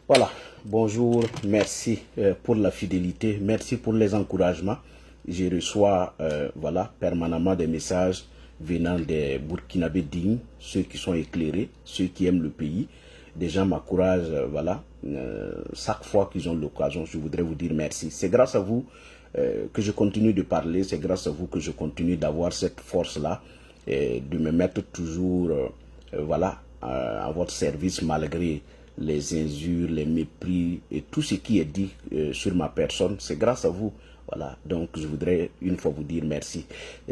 Voilà, bonjour, merci pour la fidélité, merci pour les encouragements. Je reçois voilà, permanemment des messages venant des Burkinabés dignes, ceux qui sont éclairés, ceux qui aiment le pays. Des gens m'encouragent, voilà, chaque fois qu'ils ont l'occasion, je voudrais vous dire merci. C'est grâce à vous que je continue de parler, c'est grâce à vous que je continue d'avoir cette force-là, de me mettre toujours, voilà, à votre service malgré les injures, les mépris et tout ce qui est dit sur ma personne. C'est grâce à vous. Voilà, donc je voudrais une fois vous dire merci.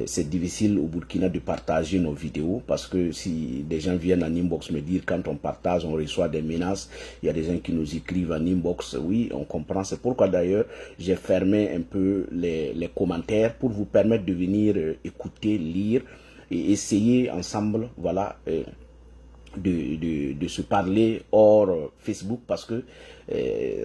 C'est difficile au Burkina de partager nos vidéos parce que si des gens viennent en inbox me dire quand on partage, on reçoit des menaces, il y a des gens qui nous écrivent en inbox, oui, on comprend. C'est pourquoi d'ailleurs j'ai fermé un peu les commentaires pour vous permettre de venir écouter, lire et essayer ensemble, voilà, de se parler hors Facebook parce que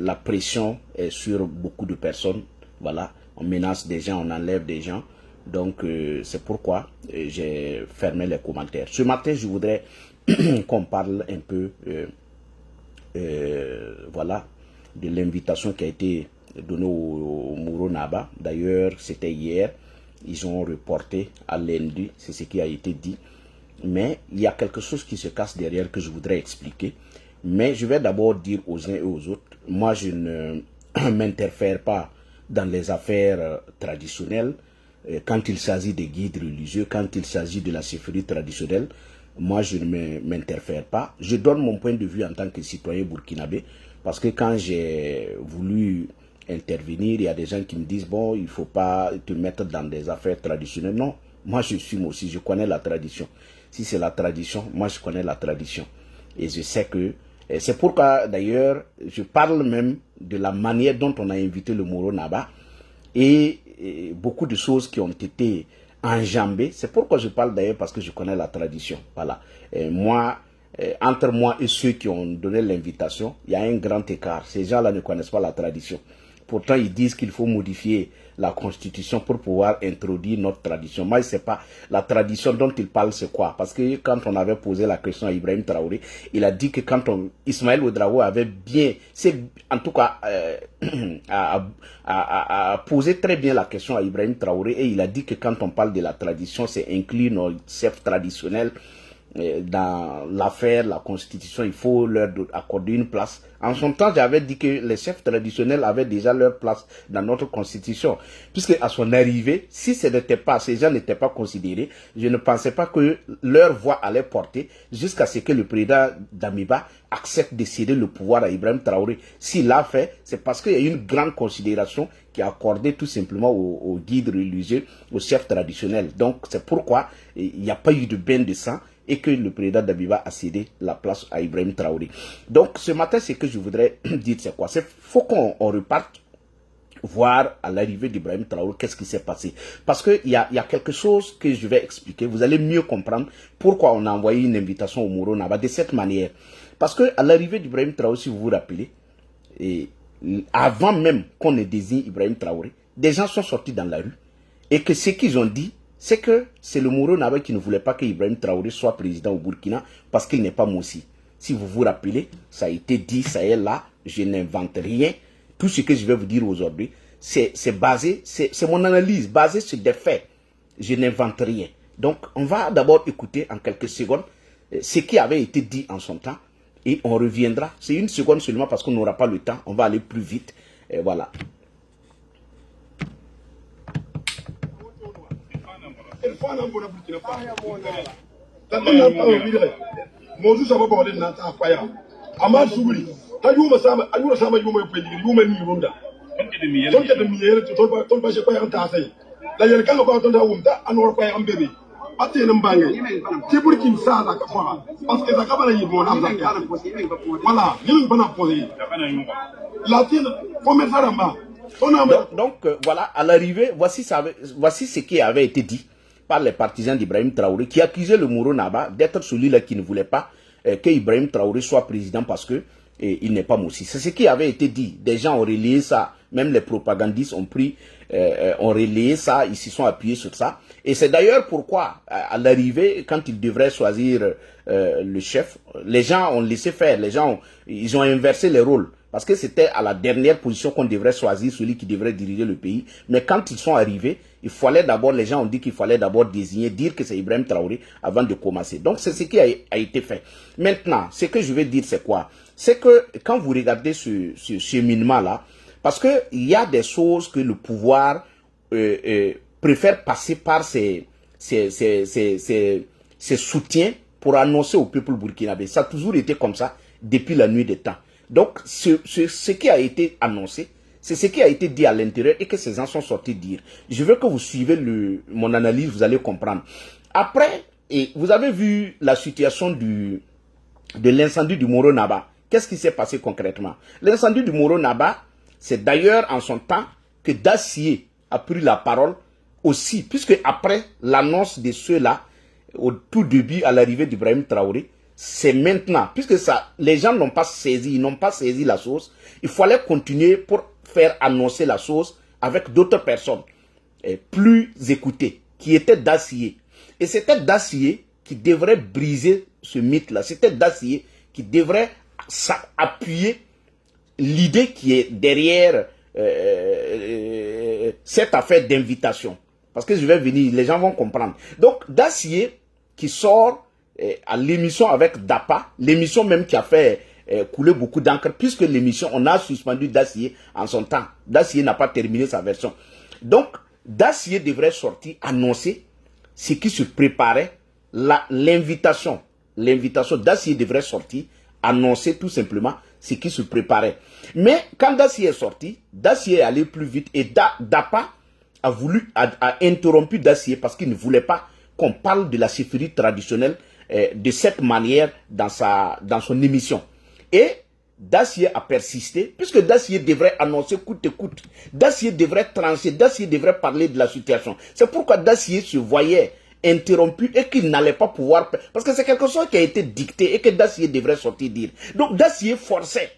la pression est sur beaucoup de personnes. Voilà, on menace des gens, on enlève des gens. Donc, c'est pourquoi j'ai fermé les commentaires. Ce matin, je voudrais qu'on parle un peu, voilà, de l'invitation qui a été donnée au Mouro Naba. D'ailleurs, c'était hier. Ils ont reporté à lundi, c'est ce qui a été dit. Mais il y a quelque chose qui se cache derrière que je voudrais expliquer. Mais je vais d'abord dire aux uns et aux autres, moi, je ne m'interfère pas dans les affaires traditionnelles, quand il s'agit des guides religieux, quand il s'agit de la chefferie traditionnelle, moi je ne m'interfère pas. Je donne mon point de vue en tant que citoyen burkinabé, parce que quand j'ai voulu intervenir, il y a des gens qui me disent, bon, il ne faut pas te mettre dans des affaires traditionnelles. Non, moi je suis moi aussi, je connais la tradition. Si c'est la tradition, moi je connais la tradition. Et je sais que c'est pourquoi d'ailleurs je parle même de la manière dont on a invité le Mouro Naba et beaucoup de choses qui ont été enjambées. C'est pourquoi je parle d'ailleurs parce que je connais la tradition. Voilà. Et moi, entre moi et ceux qui ont donné l'invitation, il y a un grand écart. Ces gens-là ne connaissent pas la tradition. Pourtant, ils disent qu'il faut modifier la constitution pour pouvoir introduire notre tradition. Moi, je ne sais pas, la tradition dont il parle, c'est quoi? Parce que quand on avait posé la question à Ibrahim Traoré, il a dit que quand Ismaël Ouedraogo avait bien, en tout cas, a posé très bien la question à Ibrahim Traoré et il a dit que quand on parle de la tradition, c'est inclure nos chefs traditionnels dans l'affaire, la constitution, il faut leur accorder une place. En son temps, j'avais dit que les chefs traditionnels avaient déjà leur place dans notre constitution. Puisque à son arrivée, si ce n'était pas, ces gens n'étaient pas considérés, je ne pensais pas que leur voix allait porter jusqu'à ce que le président Damiba accepte de céder le pouvoir à Ibrahim Traoré. S'il l'a fait, c'est parce qu'il y a une grande considération qui est accordée tout simplement aux guides religieux, aux chefs traditionnels. Donc c'est pourquoi il n'y a pas eu de bain de sang et que le président Damiba a cédé la place à Ibrahim Traoré. Donc ce matin, ce que je voudrais dire, c'est quoi? Il faut qu'on reparte voir à l'arrivée d'Ibrahim Traoré qu'est-ce qui s'est passé. Parce qu'il y a quelque chose que je vais expliquer. Vous allez mieux comprendre pourquoi on a envoyé une invitation au Moro Naba de cette manière. Parce que à l'arrivée d'Ibrahim Traoré, si vous vous rappelez, et avant même qu'on ne désigne Ibrahim Traoré, des gens sont sortis dans la rue et que ce qu'ils ont dit, c'est que c'est le Moro Naba qui ne voulait pas que Ibrahim Traoré soit président au Burkina parce qu'il n'est pas Moussi. Si vous vous rappelez, ça a été dit, ça est là, je n'invente rien. Tout ce que je vais vous dire aujourd'hui, c'est basé, c'est mon analyse basée sur des faits. Je n'invente rien. Donc, on va d'abord écouter en quelques secondes ce qui avait été dit en son temps et on reviendra. C'est une seconde seulement parce qu'on n'aura pas le temps. On va aller plus vite. Et voilà. Voilà, à l'arrivée, voici ce qui avait été dit par les partisans d'Ibrahim Traoré, qui accusaient le Moro Naba d'être celui-là qui ne voulait pas que Ibrahim Traoré soit président parce que il n'est pas Moussi. C'est ce qui avait été dit. Des gens ont relayé ça, même les propagandistes ont relayé ça, ils se sont appuyés sur ça. Et c'est d'ailleurs pourquoi, à l'arrivée, quand ils devraient choisir le chef, les gens ont laissé faire, ils ont inversé les rôles. Parce que c'était à la dernière position qu'on devrait choisir celui qui devrait diriger le pays. Mais quand ils sont arrivés, les gens ont dit qu'il fallait d'abord dire que c'est Ibrahim Traoré avant de commencer. Donc c'est ce qui a été fait. Maintenant, ce que je vais dire, c'est quoi? C'est que quand vous regardez ce cheminement-là, parce qu'il y a des choses que le pouvoir préfère passer par ses soutiens pour annoncer au peuple burkinabé. Ça a toujours été comme ça depuis la nuit des temps. Donc, ce qui a été annoncé, c'est ce qui a été dit à l'intérieur et que ces gens sont sortis dire. Je veux que vous suivez mon analyse, vous allez comprendre. Après, et vous avez vu la situation de l'incendie du Moro Naba. Qu'est-ce qui s'est passé concrètement? L'incendie du Moro Naba, c'est d'ailleurs en son temps que Dacier a pris la parole aussi, puisque après l'annonce de ceux-là, au tout début, à l'arrivée d'Ibrahim Traoré, c'est maintenant, puisque les gens n'ont pas saisi la chose, il fallait continuer pour faire annoncer la chose avec d'autres personnes plus écoutées, qui étaient Dacier. Et c'était Dacier qui devrait briser ce mythe-là. C'était Dacier qui devrait appuyer l'idée qui est derrière cette affaire d'invitation. Parce que je vais venir, les gens vont comprendre. Donc, Dacier qui sort à l'émission avec Dapa, l'émission même qui a fait couler beaucoup d'encre, puisque l'émission, on a suspendu Dacier en son temps. Dacier n'a pas terminé sa version. Donc, Dacier devrait sortir, annoncer ce qui se préparait, l'invitation. L'invitation, Dacier devrait sortir, annoncer tout simplement ce qui se préparait. Mais quand Dacier est sorti, Dacier est allé plus vite et Dapa a interrompu Dacier parce qu'il ne voulait pas qu'on parle de la chefferie traditionnelle de cette manière dans son émission. Et Dacier a persisté, puisque Dacier devrait annoncer coûte que coûte. Dacier devrait trancher, Dacier devrait parler de la situation. C'est pourquoi Dacier se voyait interrompu et qu'il n'allait pas pouvoir... Parce que c'est quelque chose qui a été dicté et que Dacier devrait sortir dire. Donc Dacier forçait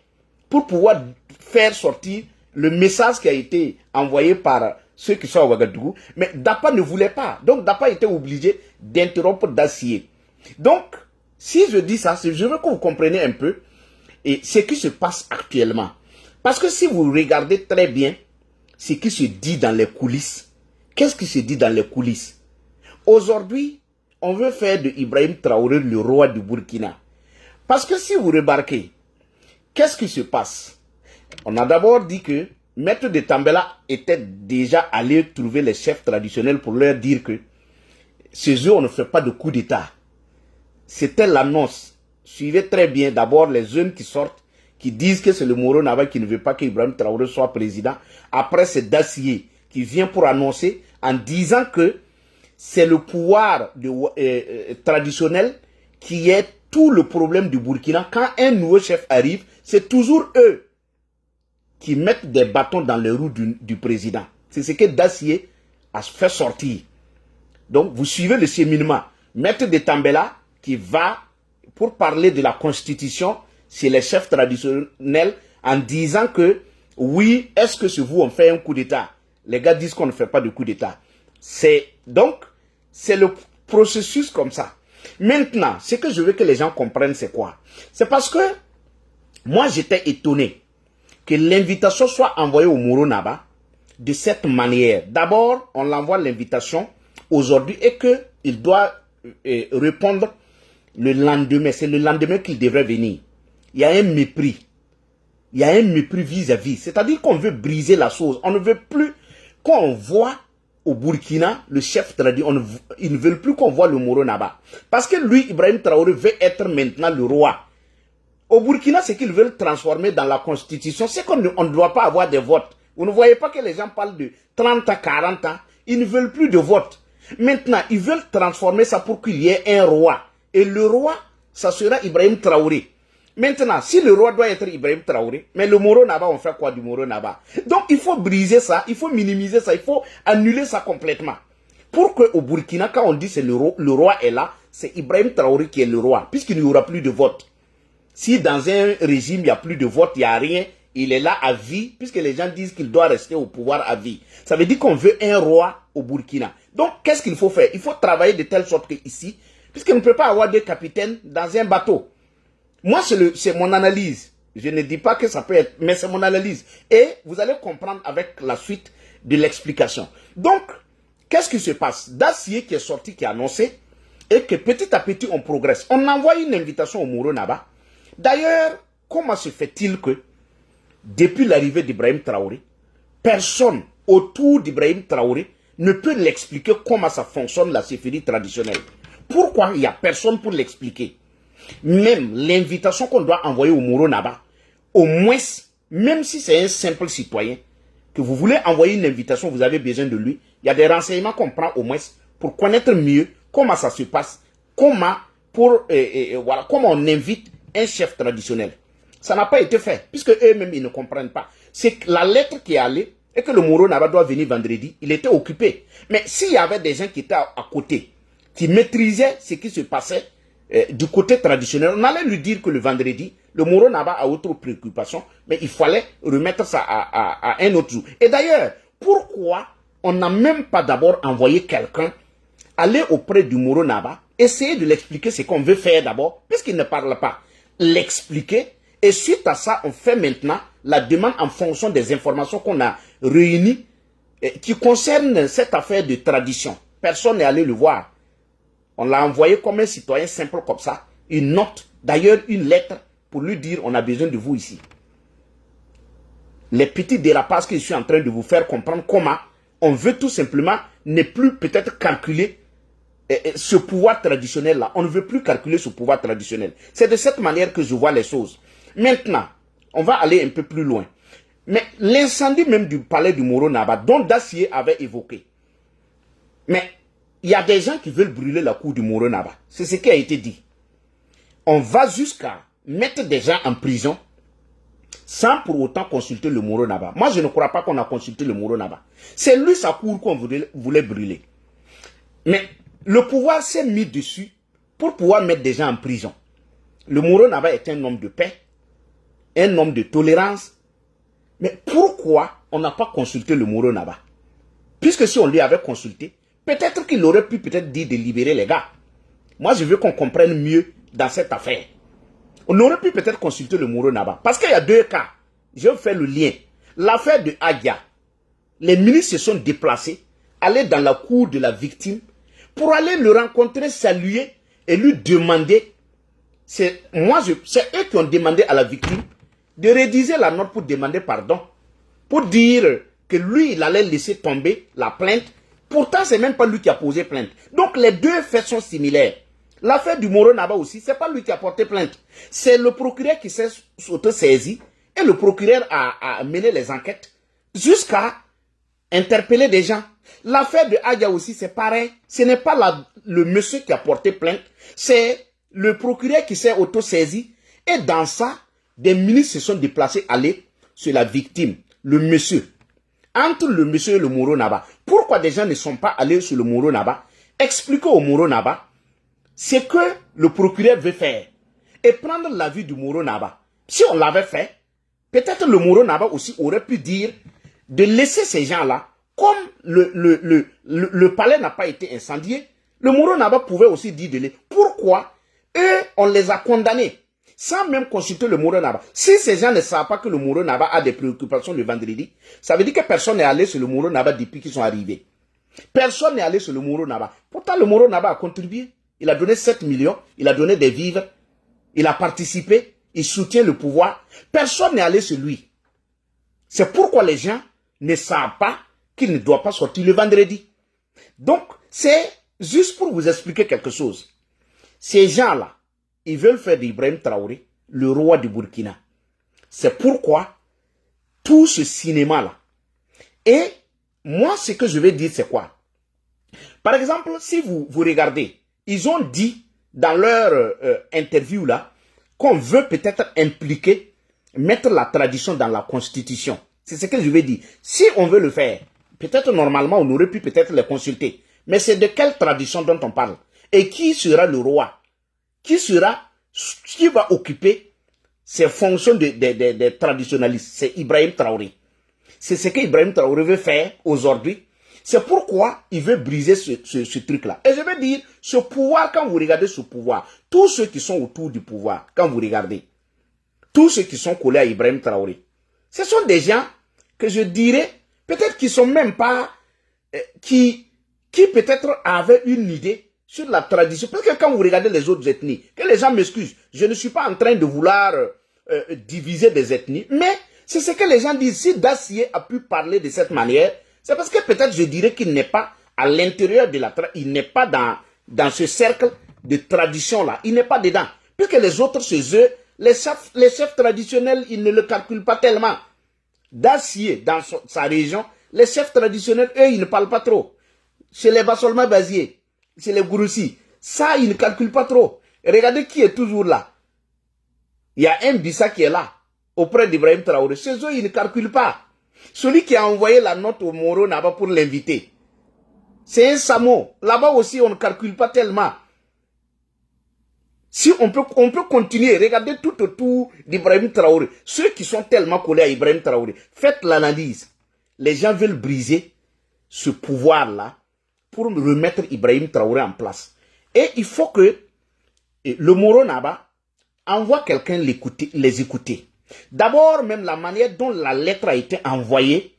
pour pouvoir faire sortir le message qui a été envoyé par ceux qui sont à Ouagadougou. Mais Dapa ne voulait pas. Donc Dapa était obligé d'interrompre Dacier. Donc, si je dis ça, je veux que vous compreniez un peu et ce qui se passe actuellement. Parce que si vous regardez très bien ce qui se dit dans les coulisses, qu'est-ce qui se dit dans les coulisses? Aujourd'hui, on veut faire de Ibrahim Traoré le roi du Burkina. Parce que si vous remarquez, qu'est-ce qui se passe? On a d'abord dit que Maître de Tambela était déjà allé trouver les chefs traditionnels pour leur dire que chez eux, on ne fait pas de coup d'État. C'était l'annonce. Suivez très bien d'abord les jeunes qui sortent, qui disent que c'est le Moro Naba qui ne veut pas qu'Ibrahim Traoré soit président. Après, c'est Dacier qui vient pour annoncer en disant que c'est le pouvoir traditionnel qui est tout le problème du Burkina. Quand un nouveau chef arrive, c'est toujours eux qui mettent des bâtons dans les roues du président. C'est ce que Dacier a fait sortir. Donc, vous suivez le cheminement. Maître de Tambela qui va pour parler de la constitution chez les chefs traditionnels en disant que oui, est-ce que c'est vous on fait un coup d'État? Les gars disent qu'on ne fait pas de coup d'État. Donc, c'est le processus comme ça. Maintenant, ce que je veux que les gens comprennent, c'est quoi? C'est parce que moi, j'étais étonné que l'invitation soit envoyée au Moro Naba de cette manière. D'abord, on l'envoie l'invitation aujourd'hui et qu'il doit répondre le lendemain. C'est le lendemain qu'il devrait venir. Il y a un mépris. Il y a un mépris vis-à-vis. C'est-à-dire qu'on veut briser la chose. On ne veut plus qu'on voit au Burkina le chef traditionnel. Ils ne veulent plus qu'on voit le Moro Naba. Parce que lui, Ibrahim Traoré, veut être maintenant le roi. Au Burkina, ce qu'ils veulent transformer dans la constitution, c'est qu'on ne doit pas avoir de vote. Vous ne voyez pas que les gens parlent de 30 ans, 40 ans. Ils ne veulent plus de vote. Maintenant, ils veulent transformer ça pour qu'il y ait un roi. Et le roi, ça sera Ibrahim Traoré. Maintenant, si le roi doit être Ibrahim Traoré, mais le Moro Naba, on fait quoi du Moro Naba? Donc, il faut briser ça, il faut minimiser ça, il faut annuler ça complètement. Pour qu'au Burkina, quand on dit que le roi est là, c'est Ibrahim Traoré qui est le roi, puisqu'il n'y aura plus de vote. Si dans un régime, il n'y a plus de vote, il n'y a rien, il est là à vie, puisque les gens disent qu'il doit rester au pouvoir à vie. Ça veut dire qu'on veut un roi au Burkina. Donc, qu'est-ce qu'il faut faire? Il faut travailler de telle sorte qu'ici, puisqu'on ne peut pas avoir deux capitaines dans un bateau. Moi, c'est mon analyse. Je ne dis pas que ça peut être, mais c'est mon analyse. Et vous allez comprendre avec la suite de l'explication. Donc, qu'est-ce qui se passe? Dacier qui est sorti, qui a annoncé, et que petit à petit, on progresse. On envoie une invitation au Moro Naba. D'ailleurs, comment se fait-il que, depuis l'arrivée d'Ibrahim Traoré, personne autour d'Ibrahim Traoré ne peut l'expliquer comment ça fonctionne la séphiri traditionnelle? Pourquoi il n'y a personne pour l'expliquer? Même l'invitation qu'on doit envoyer au Moro Naba, au moins, même si c'est un simple citoyen, que vous voulez envoyer une invitation, vous avez besoin de lui, il y a des renseignements qu'on prend au moins pour connaître mieux comment ça se passe, comment on invite un chef traditionnel. Ça n'a pas été fait, puisque eux-mêmes, ils ne comprennent pas. C'est la lettre qui est allée, et que le Moro Naba doit venir vendredi, il était occupé. Mais s'il y avait des gens qui étaient à côté, qui maîtrisaient ce qui se passait, du côté traditionnel, on allait lui dire que le vendredi, le Moro Naba a autre préoccupation, mais il fallait remettre ça à un autre jour. Et d'ailleurs, pourquoi on n'a même pas d'abord envoyé quelqu'un aller auprès du Moro Naba, essayer de l'expliquer ce qu'on veut faire d'abord, puisqu'il ne parle pas, l'expliquer, et suite à ça, on fait maintenant la demande en fonction des informations qu'on a réunies qui concernent cette affaire de tradition. Personne n'est allé le voir. On l'a envoyé comme un citoyen simple comme ça, une note, d'ailleurs une lettre, pour lui dire on a besoin de vous ici. Les petits dérapages que je suis en train de vous faire comprendre comment on veut tout simplement ne plus peut-être calculer ce pouvoir traditionnel-là. On ne veut plus calculer ce pouvoir traditionnel. C'est de cette manière que je vois les choses. Maintenant, on va aller un peu plus loin. Mais l'incendie même du palais du Moro Naba, dont Dacier avait évoqué, mais il y a des gens qui veulent brûler la cour du Moro Naba. C'est ce qui a été dit. On va jusqu'à mettre des gens en prison sans pour autant consulter le Moro Naba. Moi, je ne crois pas qu'on a consulté le Moro Naba. C'est lui sa cour qu'on voulait brûler. Mais le pouvoir s'est mis dessus pour pouvoir mettre des gens en prison. Le Moro Naba est un homme de paix, un homme de tolérance. Mais pourquoi on n'a pas consulté le Moro Naba? Puisque si on lui avait consulté, peut-être qu'il aurait pu peut-être dire de libérer les gars. Moi, je veux qu'on comprenne mieux dans cette affaire. On aurait pu peut-être consulter le Moro Naba. Parce qu'il y a deux cas. Je vais faire le lien. L'affaire de Agia. Les ministres se sont déplacés, aller dans la cour de la victime, pour aller le rencontrer, saluer et lui demander. C'est eux qui ont demandé à la victime de rédiger la note pour demander pardon. Pour dire que lui, il allait laisser tomber la plainte. Pourtant, c'est même pas lui qui a posé plainte. Donc, les deux faits sont similaires. L'affaire du Moro Naba aussi, c'est pas lui qui a porté plainte. C'est le procureur qui s'est auto-saisi et le procureur a mené les enquêtes jusqu'à interpeller des gens. L'affaire de Agia aussi, c'est pareil. Ce n'est pas le monsieur qui a porté plainte, c'est le procureur qui s'est auto-saisi. Et dans ça, des ministres se sont déplacés, aller sur la victime, le monsieur. Entre le monsieur et le Moro Naba, pourquoi des gens ne sont pas allés sur le Moro Naba? Expliquez au Moro Naba ce que le procureur veut faire et prendre l'avis du Moro Naba. Si on l'avait fait, peut-être le Moro Naba aussi aurait pu dire de laisser ces gens-là, comme le palais n'a pas été incendié, le Moro Naba pouvait aussi dire de les. Pourquoi eux, on les a condamnés sans même consulter le Moro Naba? Si ces gens ne savent pas que le Moro Naba a des préoccupations le vendredi, ça veut dire que personne n'est allé sur le Moro Naba depuis qu'ils sont arrivés. Personne n'est allé sur le Moro Naba. Pourtant, le Moro Naba a contribué. Il a donné 7 millions, il a donné des vivres, il a participé, il soutient le pouvoir. Personne n'est allé sur lui. C'est pourquoi les gens ne savent pas qu'il ne doit pas sortir le vendredi. Donc, c'est juste pour vous expliquer quelque chose. Ces gens-là, ils veulent faire d'Ibrahim Traoré le roi du Burkina. C'est pourquoi tout ce cinéma-là. Et moi, ce que je vais dire, c'est quoi? Par exemple, si vous regardez, ils ont dit dans leur interview là qu'on veut peut-être impliquer, mettre la tradition dans la constitution. C'est ce que je vais dire. Si on veut le faire, peut-être normalement on aurait pu peut-être les consulter. Mais c'est de quelle tradition dont on parle? Et qui sera le roi? Qui va occuper ces fonctions de traditionnalistes? C'est Ibrahim Traoré. C'est ce que Ibrahim Traoré veut faire aujourd'hui. C'est pourquoi il veut briser ce truc-là. Et je veux dire, ce pouvoir, quand vous regardez ce pouvoir, tous ceux qui sont autour du pouvoir, quand vous regardez, tous ceux qui sont collés à Ibrahim Traoré, ce sont des gens que je dirais, peut-être qu'ils sont même pas, qui peut-être avaient une idée sur la tradition. Parce que quand vous regardez les autres ethnies, que les gens m'excusent, je ne suis pas en train de vouloir diviser des ethnies, mais c'est ce que les gens disent. Si Dacier a pu parler de cette manière, c'est parce que peut-être je dirais qu'il n'est pas à l'intérieur de la tradition, il n'est pas dans ce cercle de tradition-là, il n'est pas dedans. Puisque les autres, chez eux, les chefs traditionnels, ils ne le calculent pas tellement. Dacier, dans sa région, les chefs traditionnels, eux, ils ne parlent pas trop. Chez les Bassolma Bazier, chez les Gouroussi, ça, ils ne calculent pas trop. Et regardez qui est toujours là. Il y a un Bissa qui est là, auprès d'Ibrahim Traoré. Chez eux, ils ne calculent pas. Celui qui a envoyé la note au Moro Naba pour l'inviter, c'est un Samo. Là-bas aussi, on ne calcule pas tellement. Si on peut continuer, regardez tout autour d'Ibrahim Traoré. Ceux qui sont tellement collés à Ibrahim Traoré, faites l'analyse. Les gens veulent briser ce pouvoir-là pour remettre Ibrahim Traoré en place. Et il faut que le Moro Naba envoie quelqu'un les écouter. D'abord, même la manière dont la lettre a été envoyée,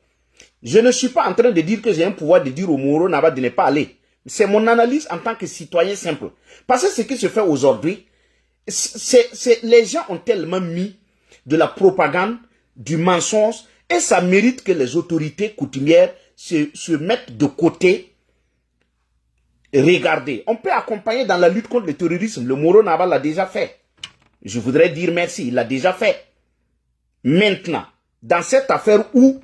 je ne suis pas en train de dire que j'ai un pouvoir de dire au Moro Naba de ne pas aller. C'est mon analyse en tant que citoyen simple. Parce que ce qui se fait aujourd'hui, les gens ont tellement mis de la propagande, du mensonge, et ça mérite que les autorités coutumières se mettent de côté. Regardez, on peut accompagner dans la lutte contre le terrorisme. Le Moro Naba l'a déjà fait. Je voudrais dire merci, il l'a déjà fait. Maintenant, dans cette affaire où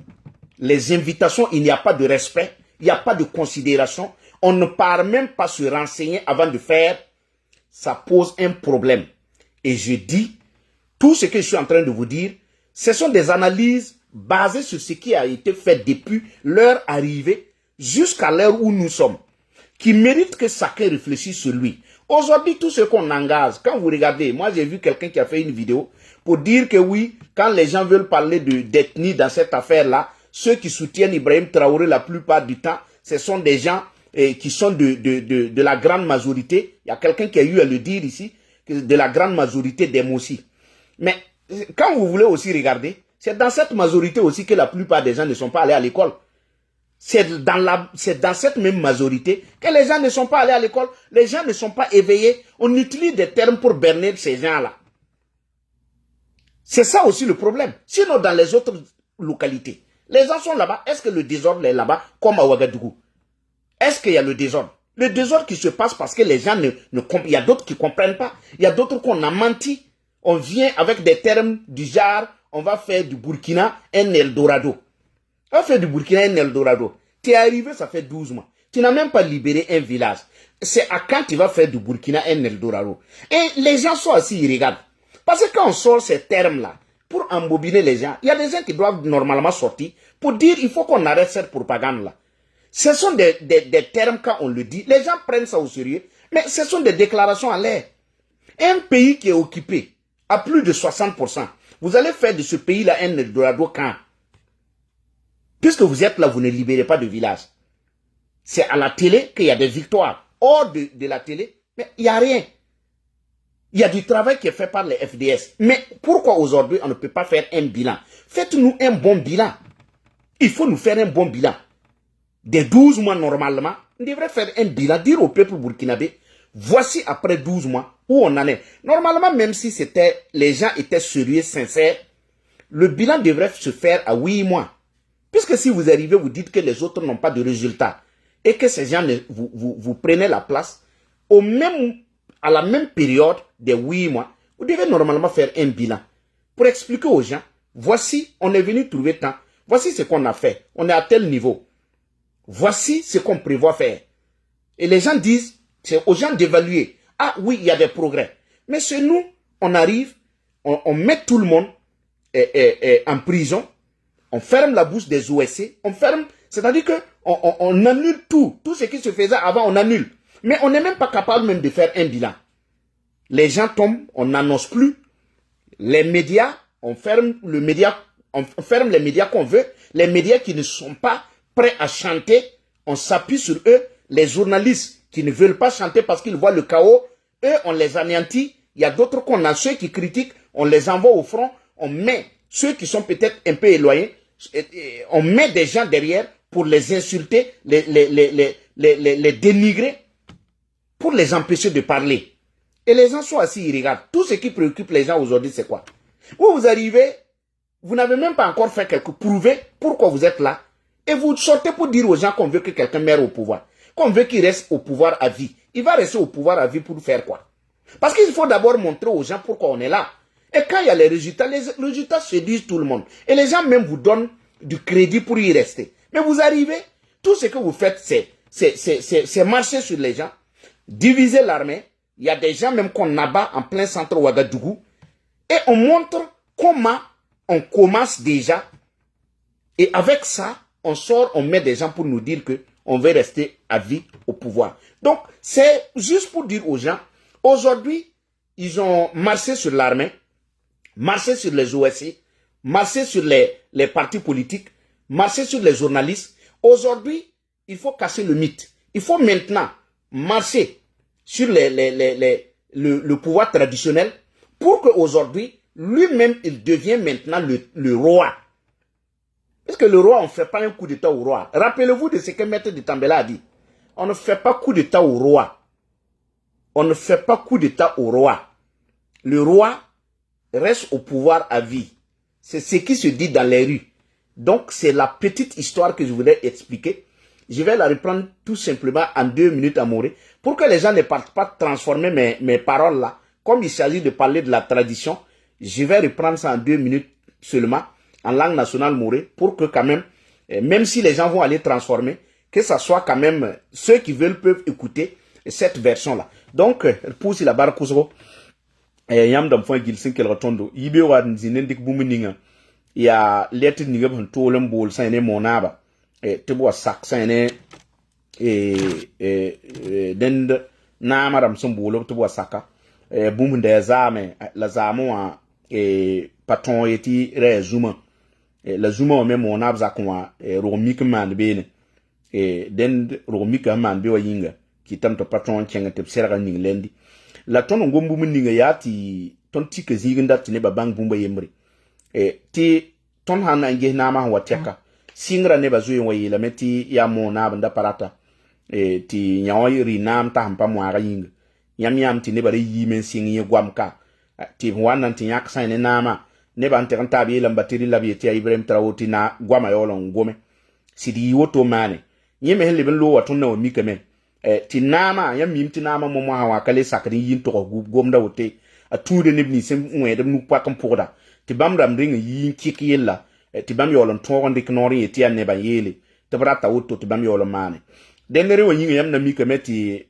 les invitations, il n'y a pas de respect, il n'y a pas de considération, on ne part même pas se renseigner avant de faire, ça pose un problème. Et je dis, tout ce que je suis en train de vous dire, ce sont des analyses basées sur ce qui a été fait depuis leur arrivée jusqu'à l'heure où nous sommes, qui méritent que chacun réfléchisse sur lui. Aujourd'hui, tout ce qu'on engage, quand vous regardez, moi j'ai vu quelqu'un qui a fait une vidéo pour dire que oui, quand les gens veulent parler d'ethnie dans cette affaire-là, ceux qui soutiennent Ibrahim Traoré la plupart du temps, ce sont des gens qui sont de la grande majorité. Il y a quelqu'un qui a eu à le dire ici, de la grande majorité des Mossi. Mais quand vous voulez aussi regarder, c'est dans cette majorité aussi que la plupart des gens ne sont pas allés à l'école. C'est dans cette même majorité que les gens ne sont pas allés à l'école. Les gens ne sont pas éveillés. On utilise des termes pour berner ces gens-là. C'est ça aussi le problème. Sinon, dans les autres localités, les gens sont là-bas. Est-ce que le désordre est là-bas comme à Ouagadougou? Est-ce qu'il y a le désordre? Le désordre qui se passe parce que les gens ne comprennent. Il y a d'autres qui ne comprennent pas. Il y a d'autres qu'on a menti. On vient avec des termes du genre, on va faire du Burkina un Eldorado. On va faire du Burkina un Eldorado. Tu es arrivé, ça fait 12 mois. Tu n'as même pas libéré un village. C'est à quand tu vas faire du Burkina un Eldorado. Et les gens sont assis, ils regardent. Parce que quand on sort ces termes-là, pour embobiner les gens. Il y a des gens qui doivent normalement sortir pour dire il faut qu'on arrête cette propagande-là. Ce sont des termes quand on le dit. Les gens prennent ça au sérieux, mais ce sont des déclarations en l'air. Un pays qui est occupé à plus de 60%, vous allez faire de ce pays-là un Eldorado camp. Puisque vous êtes là, vous ne libérez pas de village. C'est à la télé qu'il y a des victoires. Hors de la télé, mais il n'y a rien. Il y a du travail qui est fait par les FDS. Mais pourquoi aujourd'hui on ne peut pas faire un bilan? Faites-nous un bon bilan. Il faut nous faire un bon bilan. Des 12 mois normalement, on devrait faire un bilan, dire au peuple burkinabé, voici après 12 mois où on en est. Normalement, même si les gens étaient sérieux, sincères, le bilan devrait se faire à 8 mois. Puisque si vous arrivez, vous dites que les autres n'ont pas de résultats et que ces gens, vous prenez la place, à la même période des 8 mois, vous devez normalement faire un bilan pour expliquer aux gens, voici, on est venu trouver tant, voici ce qu'on a fait, on est à tel niveau, voici ce qu'on prévoit faire. Et les gens disent, c'est aux gens d'évaluer, ah oui, il y a des progrès. Mais chez nous, on arrive, on met tout le monde en prison, on ferme la bouche des OSC, on ferme, c'est-à-dire qu'on annule tout ce qui se faisait avant, on annule. Mais on n'est même pas capable même de faire un bilan. Les gens tombent, on n'annonce plus. Les médias, on ferme les médias qu'on veut. Les médias qui ne sont pas prêts à chanter, on s'appuie sur eux. Les journalistes qui ne veulent pas chanter parce qu'ils voient le chaos, eux, on les anéantit. Il y a d'autres qu'on a, ceux qui critiquent, on les envoie au front. On met ceux qui sont peut-être un peu éloignés, on met des gens derrière pour les insulter, les dénigrer, pour les empêcher de parler. Et les gens sont assis, ils regardent. Tout ce qui préoccupe les gens aujourd'hui, c'est quoi? Vous arrivez, vous n'avez même pas encore fait prouver pourquoi vous êtes là. Et vous sortez pour dire aux gens qu'on veut que quelqu'un meure au pouvoir. Qu'on veut qu'il reste au pouvoir à vie. Il va rester au pouvoir à vie pour faire quoi? Parce qu'il faut d'abord montrer aux gens pourquoi on est là. Et quand il y a les résultats séduisent tout le monde. Et les gens même vous donnent du crédit pour y rester. Mais vous arrivez, tout ce que vous faites, c'est marcher sur les gens, diviser l'armée. Il y a des gens même qu'on abat en plein centre Ouagadougou. Et on montre comment on commence déjà. Et avec ça, on sort, on met des gens pour nous dire qu'on veut rester à vie au pouvoir. Donc, c'est juste pour dire aux gens, aujourd'hui, ils ont marché sur l'armée, marché sur les OSC, marché sur les partis politiques, marché sur les journalistes. Aujourd'hui, il faut casser le mythe. Il faut maintenant marcher sur le pouvoir traditionnel pour qu'aujourd'hui, lui-même, il devienne maintenant le roi. Parce que le roi, on ne fait pas un coup d'état au roi. Rappelez-vous de ce que Maître de Tambela a dit. On ne fait pas coup d'état au roi. On ne fait pas coup d'état au roi. Le roi reste au pouvoir à vie. C'est ce qui se dit dans les rues. Donc, c'est la petite histoire que je voulais expliquer. Je vais la reprendre tout simplement en 2 minutes à mourir. Pour que les gens ne partent pas transformer mes paroles là. Comme il s'agit de parler de la tradition, je vais reprendre ça en 2 minutes seulement, en langue nationale mourée, pour que quand même si les gens vont aller transformer, que ça soit quand même, ceux qui veulent peuvent écouter cette version-là. Donc, pour si la barre kousro, yam dam fon gilsin kel rotondo, yibe wa nzinen dik bumuninga, ya lettre ninga bon tolem bol sa ne monaba, te bo sak sa ne dend na maram son bolo te bo saka, bumunde zame la zamo a patron eti re zuma. La zuma me monab za kwa romik man bene. Den romika man be wa yinga ki tam to patron chenga te serga ning lendi. La ton ngombu muninga yati ton tike ziginda tine babang bumba yemri. Ti ton hana nge na ma wateka. Singra ne bazu yen wayi la meti ya mona banda parata. Ti nyawi ri nam ta hampa mwara yinga. Yam ti ne bare yimen singi gwamka. Ti wana ti yak sa ne nama. Ne ba nte kanta bi lamba tiri labi ti Ibrahim Traoré na gwama yolo ngome sidi woto mane yeme hele ben lo watun na mi kemen ti nama ya mim ti nama mo wa kale sakri yin to gomda wote a tude ne ni sem ngwe dem nu pa kam poda ti bam ram ring yin kiki yella ti bam yolo to ndik nori ti ne ba yele te brata woto ti bam yolo mane denere wo yin yam na mi kemeti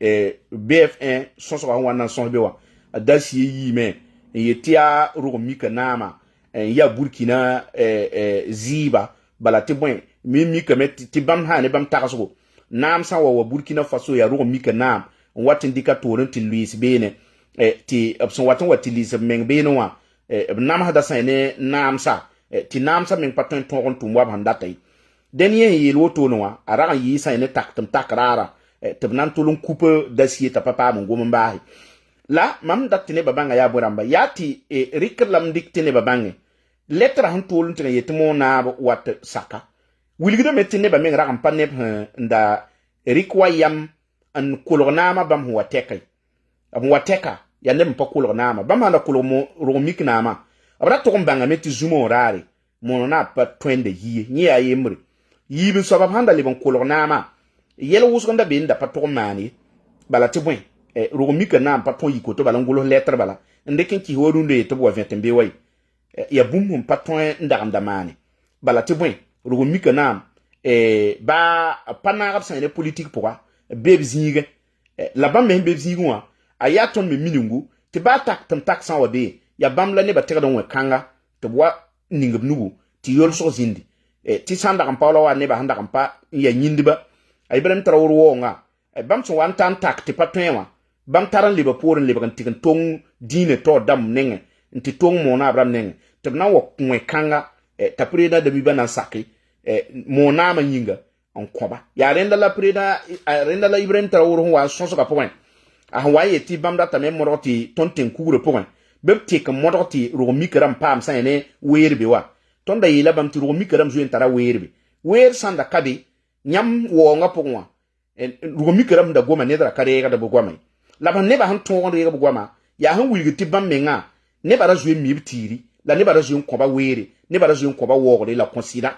BF1 so so wa na so be wa adasi yi me yetia ro mi ka nama ya Burkina ziba bala ti bon mi kame ti bam ha ne bam takaso nam sa wa Burkina Faso ya ro mi ka nam watin dika torin ti Louis bene ti abson watin wati lis meng bene wa nam ha da sa ne nam sa ti nam sa meng paton ton tumwa bandatai denye yi loto no wa ara yi sa ne taktam takrara tebnan tulun coupe d'acier ta papa mon gom mbahi la mam datine babanga ya boramba yati riklam diktine babange letra han tulun tene yetmo na wat saka wilgido metine ba mengra am panep nda rikwayam an kulornama bam huwa tekai am wateka ya nem pa kulornama bam anda kulomo romik nama abra to mbanga meti zumo rare monona pa twende yi nyi ayemri yibin sabab handa libon kulornama yelo wusgonda binda pa to mani bala tibwen romika nam pa ton yikoto bala ngulo letra bala ndeken ki horunde to bo vetembe way ya bum pa ton ndamda mani bala tibwen romika nam ba panarab sa ne politique pourquoi bebzinga la bam men bebzinga ayaton me minungu ti ba tak tam tak san wa be ya bam la ne ba tere don we kanga to bo ningab nugu ti yol so zindi ti sanda kan pawla wa ne ba handa kan pa ya nyindiba ay bram tarawur wo nga bam so wan tan tak ti patwenwa bam taran liba porin liba kan tikan tong dine to dam nenge nti tong mona abram nenge to na wo kwe kanga tapreda de biba na saki mona ma nyinga on koba ya renda la preda renda la ibrahim tarawur wa sonso ka point a waye ti bam data me moroti tonten kugure point beb ti ka moroti ro mikram pam sa ne werbe wa tonda yila bam ti ro mikram zo entara werbe wer sanda kabi nyam wo nga pokwa ro mikram da goma ne dara kare ga da bogwa la ban ne ba han ton re ga bogwa ma ya han wilgi ti bam menga ne ba ra zo mi bitiri la ne ba ra zo ko ba were ne ba ra zo ko ba wo la consider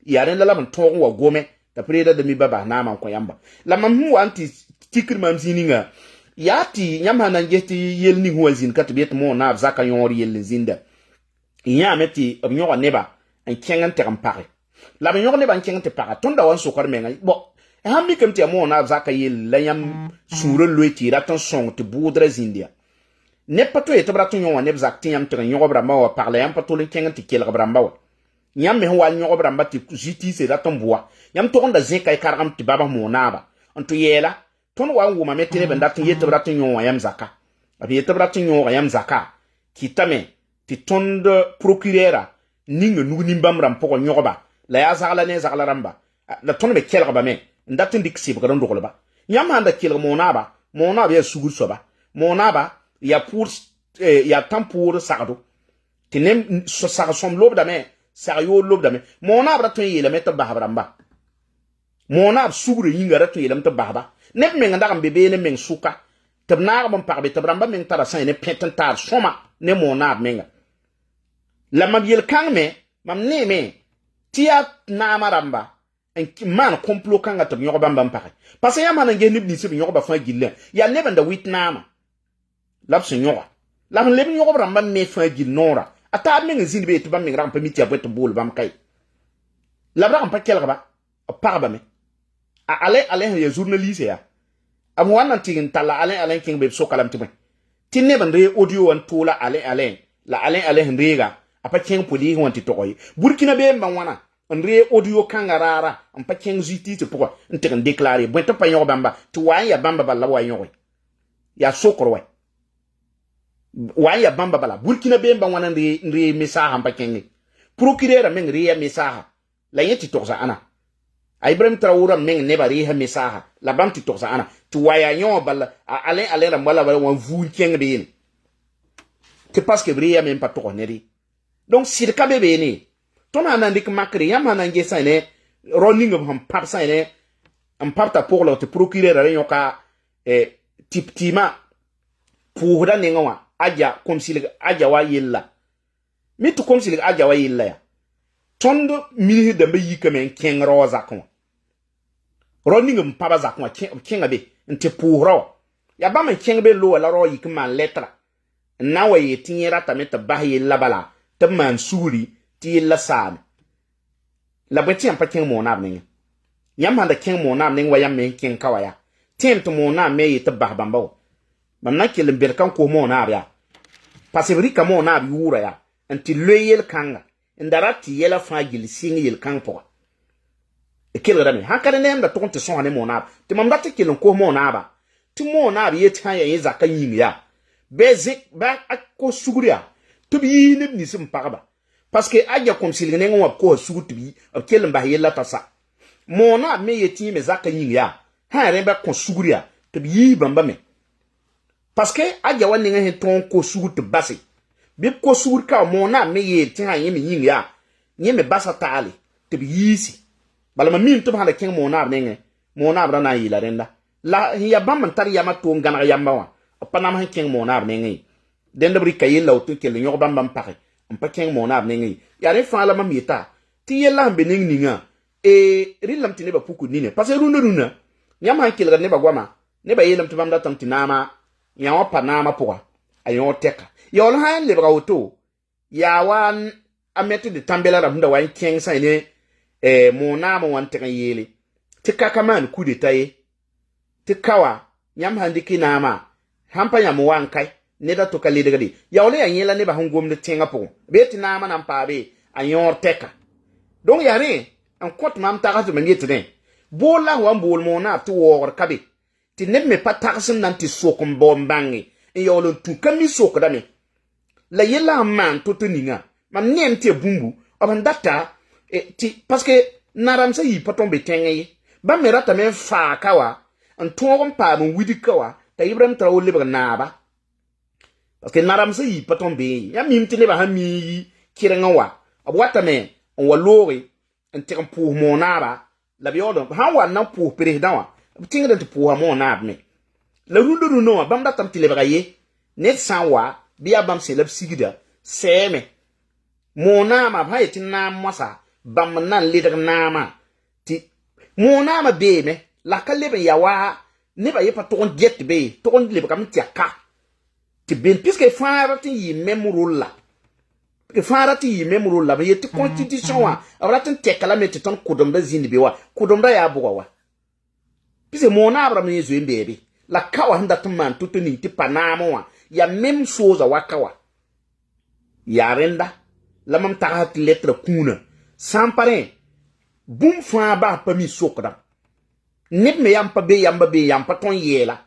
ya ren la ban ton wa gome da preda da mi baba na man ko yamba la man hu anti tikir mam zininga yati nyama na ngeti yel ni huwa zin katbet mo na zaka yori yel zinda nya meti obnyo neba en kengan te kampare la ban yorne ban kengan te para tonda wan so kor menga bo ha mi kem te mo na zaka yel la yam suro loeti ratan song te boudre zindia ne pato e tabra ton yon ne zak tiam te nyogo bramba wa parler yam pato le kengan te kel bramba wa nyam me ho nyogo bramba te jiti se ratan boa yam to onda zin kay karam te baba mo na ba onto yela ton wa nguma metene ben datin yetabra tin yon yam zaka abi yetabra tin yon yam zaka kitame ti ton de procureur ninga nugni bamram poko nyoba la ya zagala ne zagala ramba la ton be kelga ba me ndatin diksi ba don dogola ba nyam handa kelga monaba ya sugur soba monaba ya pour ya tampur sagado tinem so saga som lobda me sayo lobda me monaba ton yele meta bahabramba monab sugure yinga rato yele meta bahaba neb meng ndagam bebe ne meng suka tabna bam parbe tabramba meng tara sa ne peten tar soma ne monab menga la mabiel kangme mam ne me tia na maramba en man complot kanga tab nyoba bam pare parce que ya man nge nib ni se nyoba fa gille ya ne banda witnama lab se nyoba la han leb nyoba ramba me fa gil nora ata meng zin be to bam meng ram pamiti abet bol bam kay la bra pa kelga ba parba me ale ya journaliste ya am wana tigin tala ale king be so kalam tibe tinne ban re audio an tola ale la henriga apa king poli wanti tokoy burkina be ban wana an re audio kangarara am pa king ziti te pourquoi ntigen déclarer bon to pa yo bamba to wa ya bamba balla wa yo ya sokoro wa ya bamba balla burkina be ban wana re message am pa king procureur men re ya message la yenti toza ana Ibrahim Traoré meng ne bari ha mesaha la bam ti toza ana tu waya nyon bal ale ram wala wan vu keng be te parce que bria même pas to neri donc sir ka be ni ton ana ndik makri yam ana nge sa ne rolling of ham par sa ne am parta pour le te procurer la yoka tiptima pour da ne ngwa aja comme si aja wa yilla mi to comme si aja wa yilla ya tondo mini de be yikamen ken roza kon running mpaba za kon ken abe nte puhro ya ba man ken be lo la ro yikman letra na wa yetinyera ta meta bahye labala ta man suri ti la sam la beti am pa ken mo na men yam handa ken mo na men wa yam men ken kawaya tem to mo na me yita bahbamba mam na kelen berkan ko mo na ya parce que rika mo na bi wura ya anti loyel kanga ndarati yela fa gil singi yel kang po e kel rame hakare nem da tonte son ne monab te mam datti kel ko monaba ti monab yet ha ya zaka yin ya bezik ba akko suguria to bi ne ni sim paraba parce que aja kom silgne ngwa ko sugu to bi kel mba yela tasa monab me yeti me zaka yin ya ha re ba ko suguria to bi bamba me parce que aja wani nga ton ko sugu to basi bi ko sugu ka monab me yeti ha yemi yin ya nyeme basa tali to bi yisi bala ma min to ba la king monab nenge monab rana yila renda la ya bam tar ya ma to ngana ya ma panam han king monab nenge den da brika yela o to kel nyo bam bam pare pa king monab nenge ya re fa la ma mita ti yela be ning ninga e rilam ti ne ba puku nine parce que runa nyam han kel ne ba gwama ne ba yelam to bam da tam ti nama ya wa panama poa ayo teka ya ol han le ba auto ya wan ameti de tambela ra hunda wa king sai ne monama wan teka yele ti kakaman ku de taye ti kawa nyam handi kinama hampa nyam wan kai ne da to kale daga di ya ole yela ne ba hungom de tenga po beti nama nan pa be ayor teka donc yare en kot mam ta ga me yetne bola wan bol mona ti wor kabe ti ne me pataksin nan ti sokum bombangi e yolo tu kami sokda me la yela man to ninga mam nem ti bumbu aban data ti parce que naram sa yi paton be tenga ba me rata me fa kawa en togon pa mon widi kawa ta ibrahim trawo le ba naba parce que naram sa yi paton be ya mim ti ne ba ha mi kirenga wa abwata me on wa lori en te pour mon naba la biodo ha wa na pour président wa tinga de pour mon naba me la rundu no bam da tam ti le ba ye net san wa biya bam se lab sigida seme mon nama ba yeti na mosa bam nan le nama ti mon nama be me la kalle be yawa ne ba yepa ton jet be ton le kam ti aka ti ben puisque fara ti yi memrul la que fara ti yi memrul la ba yeti constitution wa ratin te kala me ti ton kudum da zindi be wa kudum da ya buwa wa puisque mon abra me yezu mbebe la kawa handa tuman tutuni ti panama wa ya même chose wa kawa ya renda la mam ta hat lettre kuna sans parrain boum fa ba pa mi sokda nit me yam pa be yam pa ton yela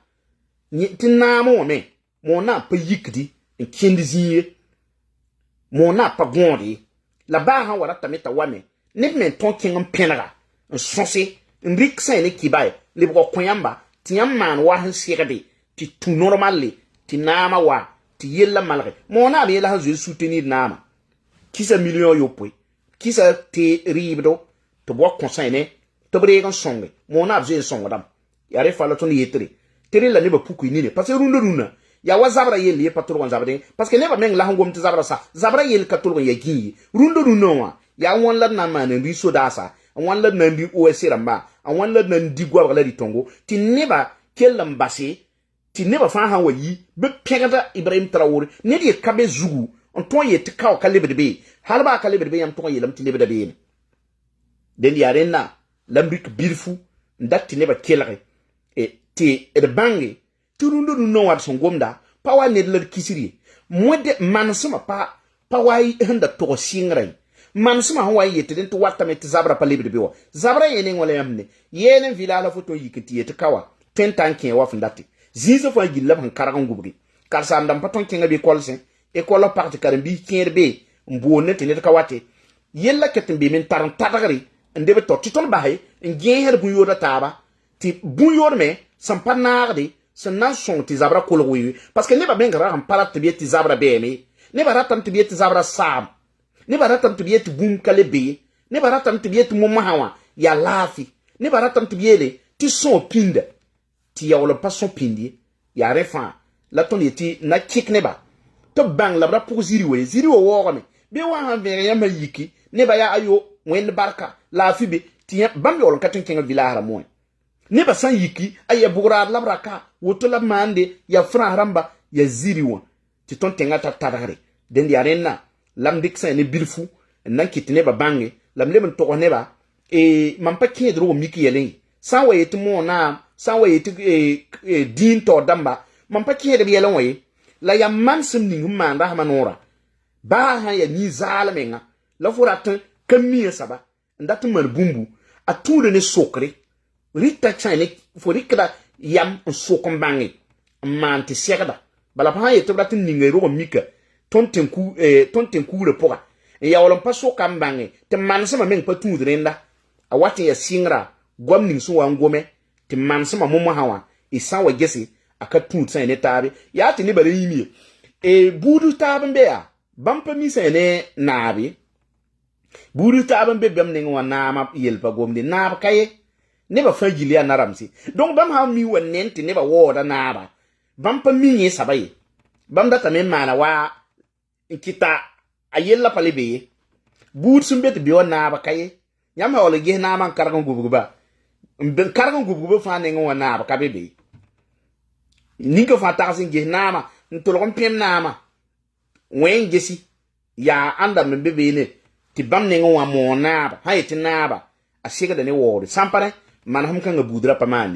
ni tinamo me mona pa yikdi en kindi ziye mona pa gondi la ba ha wara tameta wame nit me ton king penara en sonse en riksa ne kibai le bro koyamba tiam man wa han sirade ti tout normalement ti nama wa ti yella malre mona be la ha je soutenir nama kisa million yo poi kisa te ribdo to bo conseil to bregan songe mona abje songo dam ya re fala ton yetre tere la ne ba puku ni ne parce que runa ya wa zabra yel ye patro zabra parce que ne ba meng la hangom te zabra sa zabra yel katro ya gi runa wa ya won la na man ndi so da sa won la na ndi OSC ramba won la na ndi gwa la di tongo ti ne ba kelam basi ti ne ba fa han wa yi be pegada Ibrahim Traoré ne di kabe zugu on ton yet ka ka lebe be halba ka lebe be yam ton yelam ti lebe da be den ya renna lambik birfu ndatti ne ba kelare e ti e bangi turundu no wat son gomda pa wa ne ler kisiri modde mansuma pa wai handa to singrai mansuma ho wai yete den to watta met zabra pa lebe be wo zabra yene ngole yamne yene vila la foto yikiti yete kawa tentanke wa fundati zizo fa gilla ban karan gubri kar sam dam paton kenga be kolsen e kolo parti karam bi kierbe mbone te ne kawate yella ketin be min taran tatagari ndebe to titon bahay ngeher bu yoda taba ti bu yorme sampanardi sanan son ti zabra kolwi parce que ne ba bengra am parat ti ti zabra bemi ne ba ratam ti ti zabra sam ne ba ratam ti ti bum kalebe ne ba ratam ti ti mumma hawa ya lafi ne ba ratam ti biele ti son pinda ti ya wala pas son pindi ya refa la ton yeti na kik ne ba to bang la bra pour ziri wo me be wa han vere ya mayiki ne ba ya ayo wen barka la fibe ti bam yo katin kenga vilara mo ne ba san yiki aye bugrar la braka woto la mande ya fran ramba ya ziri won ti ton tenga ta tarare den di arena lam dik sa ne bilfu nan kitine ba bange lam le man to ne ba e man pa kedro miki yelen san wa yeti mo na san wa yeti din to damba man pa kede bi yelen way la ya man sim ni man rahmanora ba ha ya ni zalmenga la furatan kamiya saba ndat man bumbu a tuure ne sokre rita chane forikda yam sokon bangi manti segda bala pa yeto dat ninga ro mika tonten ku le poga ya wolon pa sokam bangi te man sama men pa tuure nda a wati ya singra gwamnin su wan gome te man sama momo hawa isawa gesi aka tuut sa ne tabe ya ti ni bare yimi budu tabe be ya bampa mi sa ne nabi budu tabe be bam ne wa nama yelpa gomdi naba kaye ne ba fajili ya naramsi donc bam ha mi wonenti ne ba woda naba bampa mi ni sabaye bam data men mana wa kita ayella palebe bud sumbe te biwa naba kaye nyam ha wala ge nama kargan gububa ben kargan gububa fa ne wa naba kabebe ninka fa taxin ge nama ntolon pem nama wen gesi ya anda men bebe ne ti bam ne wa mo naba ha yiti naba asiga da ne wori sampare man hum kan ga budra pamani